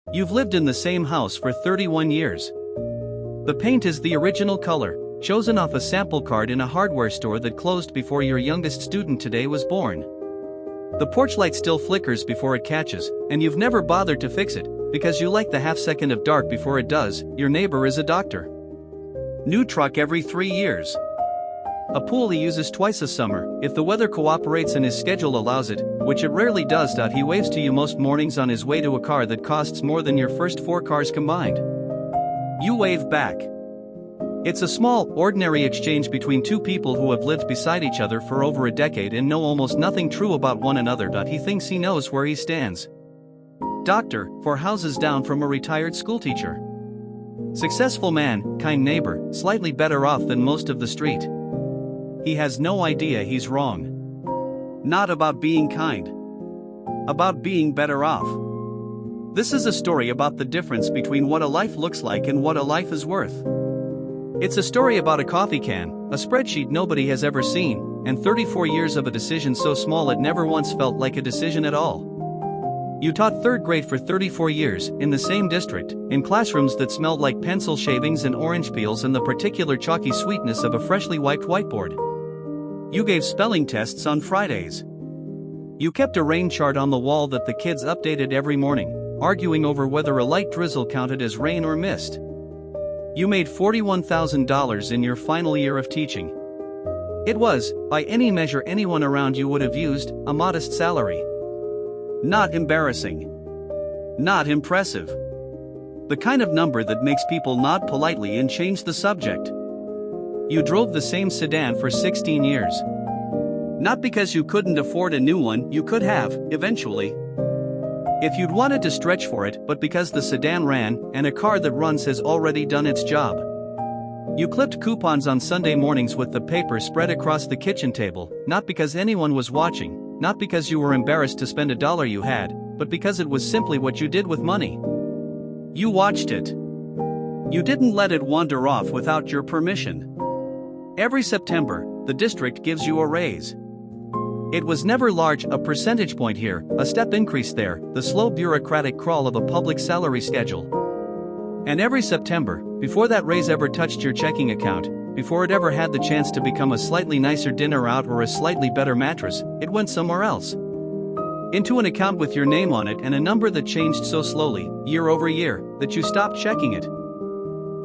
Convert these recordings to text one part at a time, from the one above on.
You've lived in the same house for 31 years. The paint is the original color, chosen off a sample card in a hardware store that closed before your youngest student today was born. The porch light still flickers before it catches, and you've never bothered to fix it, because you like the half second of dark before it does. Your neighbor is a doctor. New truck every 3 years. A pool he uses twice a summer, if the weather cooperates and his schedule allows it, which it rarely does. He waves to you most mornings on his way to a car that costs more than your first 4 cars combined. You wave back. It's a small, ordinary exchange between two people who have lived beside each other for over a decade and know almost nothing true about one another. He thinks he knows where he stands. Doctor, 4 houses down from a retired schoolteacher. Successful man, kind neighbor, slightly better off than most of the street. He has no idea he's wrong. Not about being kind. About being better off. This is a story about the difference between what a life looks like and what a life is worth. It's a story about a coffee can, a spreadsheet nobody has ever seen, and 34 years of a decision so small it never once felt like a decision at all. You taught 3rd grade for 34 years, in the same district, in classrooms that smelled like pencil shavings and orange peels and the particular chalky sweetness of a freshly wiped whiteboard. You gave spelling tests on Fridays. You kept a rain chart on the wall that the kids updated every morning, arguing over whether a light drizzle counted as rain or mist. You made $41,000 in your final year of teaching. It was, by any measure anyone around you would have used, a modest salary. Not embarrassing. Not impressive. The kind of number that makes people nod politely and change the subject. You drove the same sedan for 16 years. Not because you couldn't afford a new one, you could have, eventually. If you'd wanted to stretch for it, but because the sedan ran, and a car that runs has already done its job. You clipped coupons on Sunday mornings with the paper spread across the kitchen table, not because anyone was watching, not because you were embarrassed to spend $1 you had, but because it was simply what you did with money. You watched it. You didn't let it wander off without your permission. Every September, the district gives you a raise. It was never large, a percentage point here, a step increase there, the slow bureaucratic crawl of a public salary schedule. And every September, before that raise ever touched your checking account, before it ever had the chance to become a slightly nicer dinner out or a slightly better mattress, it went somewhere else. Into an account with your name on it and a number that changed so slowly, year over year, that you stopped checking it.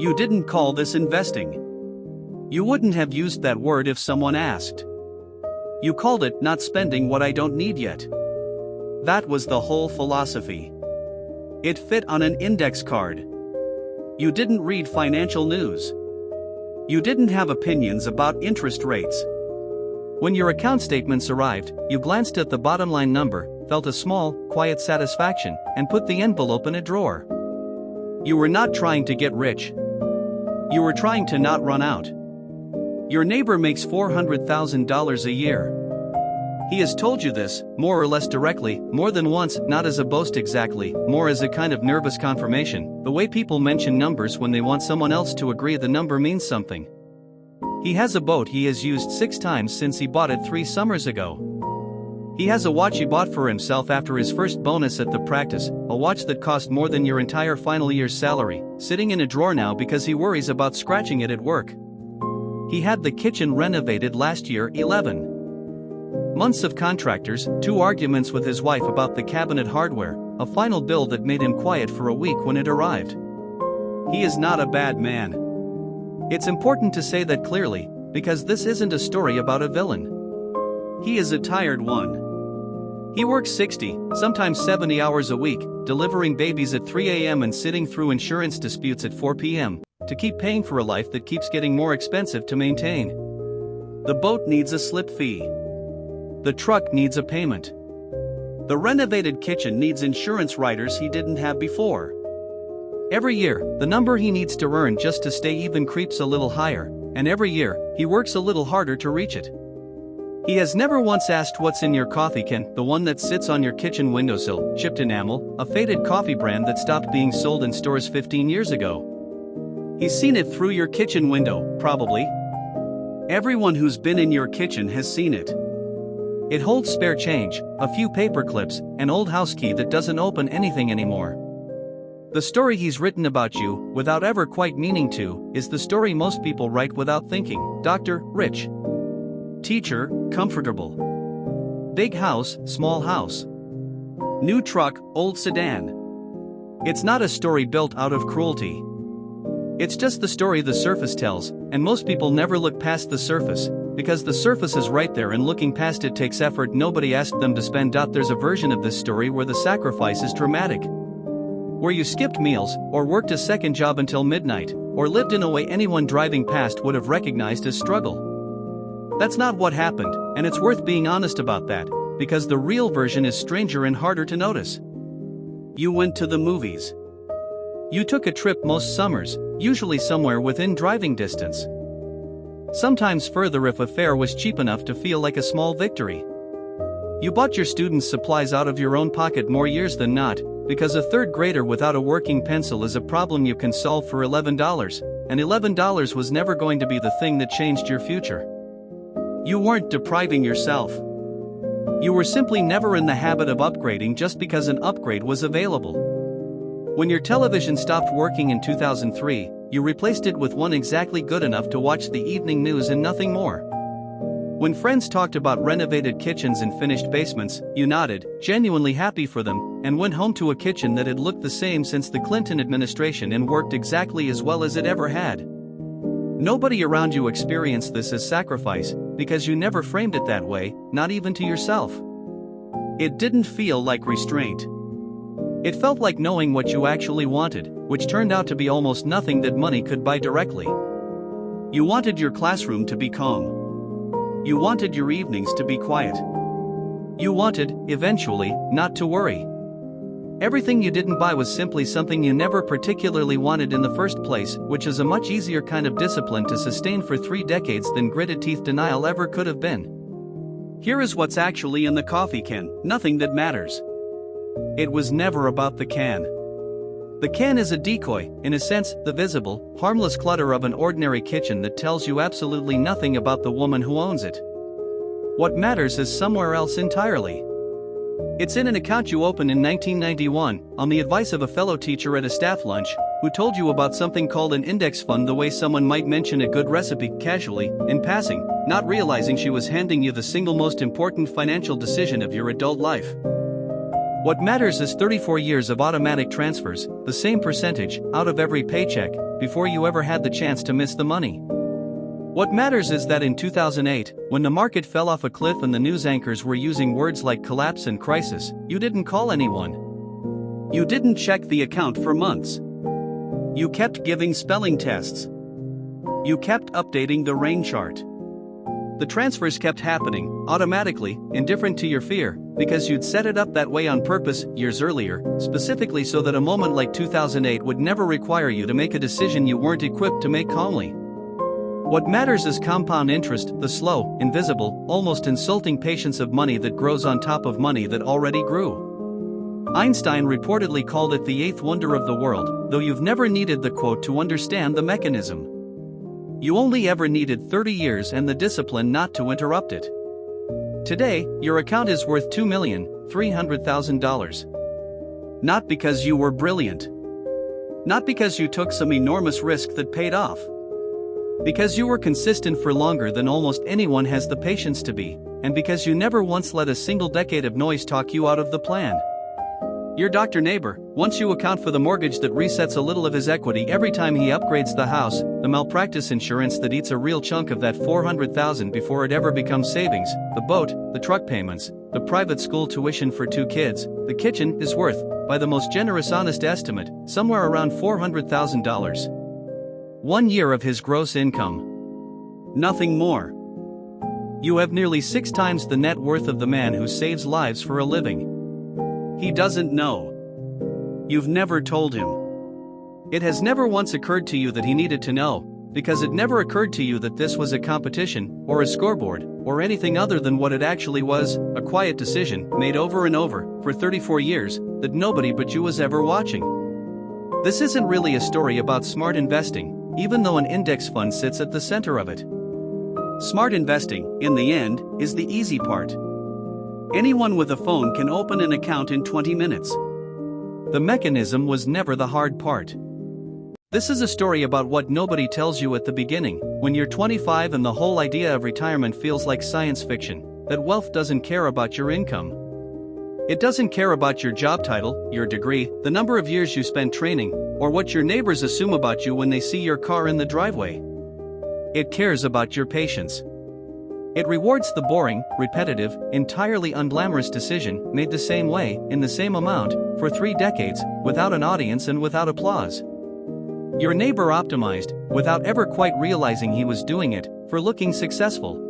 You didn't call this investing. You wouldn't have used that word if someone asked. You called it not spending what I don't need yet. That was the whole philosophy. It fit on an index card. You didn't read financial news. You didn't have opinions about interest rates. When your account statements arrived, you glanced at the bottom line number, felt a small, quiet satisfaction, and put the envelope in a drawer. You were not trying to get rich. You were trying to not run out. Your neighbor makes $400,000 a year. He has told you this, more or less directly, more than once, not as a boast exactly, more as a kind of nervous confirmation, the way people mention numbers when they want someone else to agree the number means something. He has a boat he has used 6 times since he bought it 3 summers ago. He has a watch he bought for himself after his first bonus at the practice, a watch that cost more than your entire final year's salary, sitting in a drawer now because he worries about scratching it at work. He had the kitchen renovated last year, 11 months of contractors, 2 arguments with his wife about the cabinet hardware, a final bill that made him quiet for a week when it arrived. He is not a bad man. It's important to say that clearly, because this isn't a story about a villain. He is a tired one. He works 60, sometimes 70 hours a week, delivering babies at 3 a.m. and sitting through insurance disputes at 4 p.m. to keep paying for a life that keeps getting more expensive to maintain. The boat needs a slip fee. The truck needs a payment. The renovated kitchen needs insurance riders he didn't have before. Every year, the number he needs to earn just to stay even creeps a little higher, and every year, he works a little harder to reach it. He has never once asked what's in your coffee can, the one that sits on your kitchen windowsill, chipped enamel, a faded coffee brand that stopped being sold in stores 15 years ago. He's seen it through your kitchen window, probably. Everyone who's been in your kitchen has seen it. It holds spare change, a few paper clips, an old house key that doesn't open anything anymore. The story he's written about you, without ever quite meaning to, is the story most people write without thinking. Doctor, rich. Teacher, comfortable. Big house, small house. New truck, old sedan. It's not a story built out of cruelty. It's just the story the surface tells, and most people never look past the surface, because the surface is right there and looking past it takes effort nobody asked them to spend. There's a version of this story where the sacrifice is dramatic. Where you skipped meals, or worked a second job until midnight, or lived in a way anyone driving past would have recognized as struggle. That's not what happened, and it's worth being honest about that, because the real version is stranger and harder to notice. You went to the movies. You took a trip most summers, usually somewhere within driving distance. Sometimes further if a fare was cheap enough to feel like a small victory. You bought your students' supplies out of your own pocket more years than not, because a third grader without a working pencil is a problem you can solve for $11, and $11 was never going to be the thing that changed your future. You weren't depriving yourself. You were simply never in the habit of upgrading just because an upgrade was available. When your television stopped working in 2003, you replaced it with one exactly good enough to watch the evening news and nothing more. When friends talked about renovated kitchens and finished basements, you nodded, genuinely happy for them, and went home to a kitchen that had looked the same since the Clinton administration and worked exactly as well as it ever had. Nobody around you experienced this as sacrifice, because you never framed it that way, not even to yourself. It didn't feel like restraint. It felt like knowing what you actually wanted, which turned out to be almost nothing that money could buy directly. You wanted your classroom to be calm. You wanted your evenings to be quiet. You wanted, eventually, not to worry. Everything you didn't buy was simply something you never particularly wanted in the first place, which is a much easier kind of discipline to sustain for 3 decades than gritted teeth denial ever could have been. Here is what's actually in the coffee can: nothing that matters. It was never about the can. The can is a decoy, in a sense, the visible, harmless clutter of an ordinary kitchen that tells you absolutely nothing about the woman who owns it. What matters is somewhere else entirely. It's in an account you opened in 1991, on the advice of a fellow teacher at a staff lunch, who told you about something called an index fund, the way someone might mention a good recipe casually, in passing, not realizing she was handing you the single most important financial decision of your adult life. What matters is 34 years of automatic transfers, the same percentage, out of every paycheck, before you ever had the chance to miss the money. What matters is that in 2008, when the market fell off a cliff and the news anchors were using words like collapse and crisis, you didn't call anyone. You didn't check the account for months. You kept giving spelling tests. You kept updating the rain chart. The transfers kept happening, automatically, indifferent to your fear, because you'd set it up that way on purpose, years earlier, specifically so that a moment like 2008 would never require you to make a decision you weren't equipped to make calmly. What matters is compound interest, the slow, invisible, almost insulting patience of money that grows on top of money that already grew. Einstein reportedly called it the eighth wonder of the world, though you've never needed the quote to understand the mechanism. You only ever needed 30 years and the discipline not to interrupt it. Today, your account is worth $2,300,000. Not because you were brilliant. Not because you took some enormous risk that paid off. Because you were consistent for longer than almost anyone has the patience to be, and because you never once let a single decade of noise talk you out of the plan. Your doctor neighbor, once you account for the mortgage that resets a little of his equity every time he upgrades the house, the malpractice insurance that eats a real chunk of that $400,000 before it ever becomes savings, the boat, the truck payments, the private school tuition for 2 kids, the kitchen is worth, by the most generous honest estimate, somewhere around $400,000. 1 year of his gross income. Nothing more. You have nearly 6 times the net worth of the man who saves lives for a living. He doesn't know. You've never told him. It has never once occurred to you that he needed to know, because it never occurred to you that this was a competition, or a scoreboard, or anything other than what it actually was, a quiet decision, made over and over, for 34 years, that nobody but you was ever watching. This isn't really a story about smart investing, even though an index fund sits at the center of it. Smart investing, in the end, is the easy part. Anyone with a phone can open an account in 20 minutes. The mechanism was never the hard part. This is a story about what nobody tells you at the beginning, when you're 25 and the whole idea of retirement feels like science fiction, that wealth doesn't care about your income. It doesn't care about your job title, your degree, the number of years you spent training, or what your neighbors assume about you when they see your car in the driveway. It cares about your patience. It rewards the boring, repetitive, entirely unglamorous decision made the same way, in the same amount, for 3 decades, without an audience and without applause. Your neighbor optimized, without ever quite realizing he was doing it, for looking successful.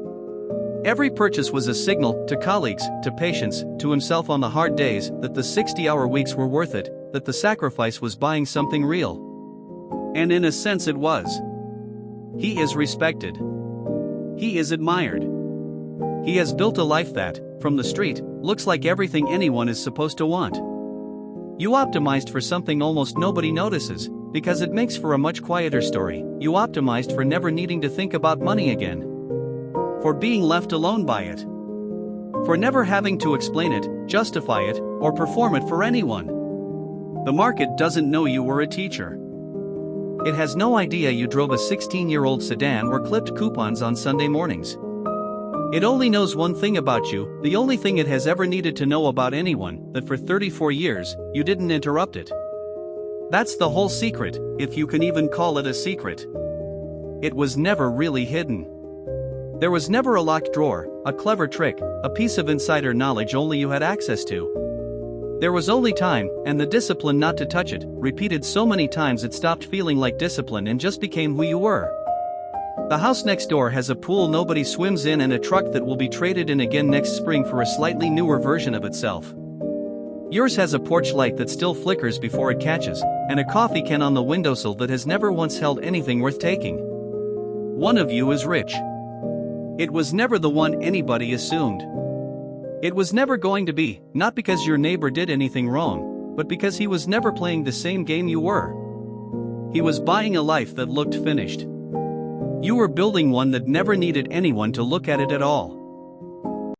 Every purchase was a signal, to colleagues, to patients, to himself on the hard days, that the 60-hour weeks were worth it, that the sacrifice was buying something real. And in a sense it was. He is respected. He is admired. He has built a life that, from the street, looks like everything anyone is supposed to want. You optimized for something almost nobody notices, because it makes for a much quieter story. You optimized for never needing to think about money again. For being left alone by it. For never having to explain it, justify it, or perform it for anyone. The market doesn't know you were a teacher. It has no idea you drove a 16-year-old sedan or clipped coupons on Sunday mornings. It only knows one thing about you, the only thing it has ever needed to know about anyone, that for 34 years, you didn't interrupt it. That's the whole secret, if you can even call it a secret. It was never really hidden. There was never a locked drawer, a clever trick, a piece of insider knowledge only you had access to. There was only time, and the discipline not to touch it, repeated so many times it stopped feeling like discipline and just became who you were. The house next door has a pool nobody swims in and a truck that will be traded in again next spring for a slightly newer version of itself. Yours has a porch light that still flickers before it catches, and a coffee can on the windowsill that has never once held anything worth taking. One of you is rich. It was never the one anybody assumed. It was never going to be, not because your neighbor did anything wrong, but because he was never playing the same game you were. He was buying a life that looked finished. You were building one that never needed anyone to look at it at all.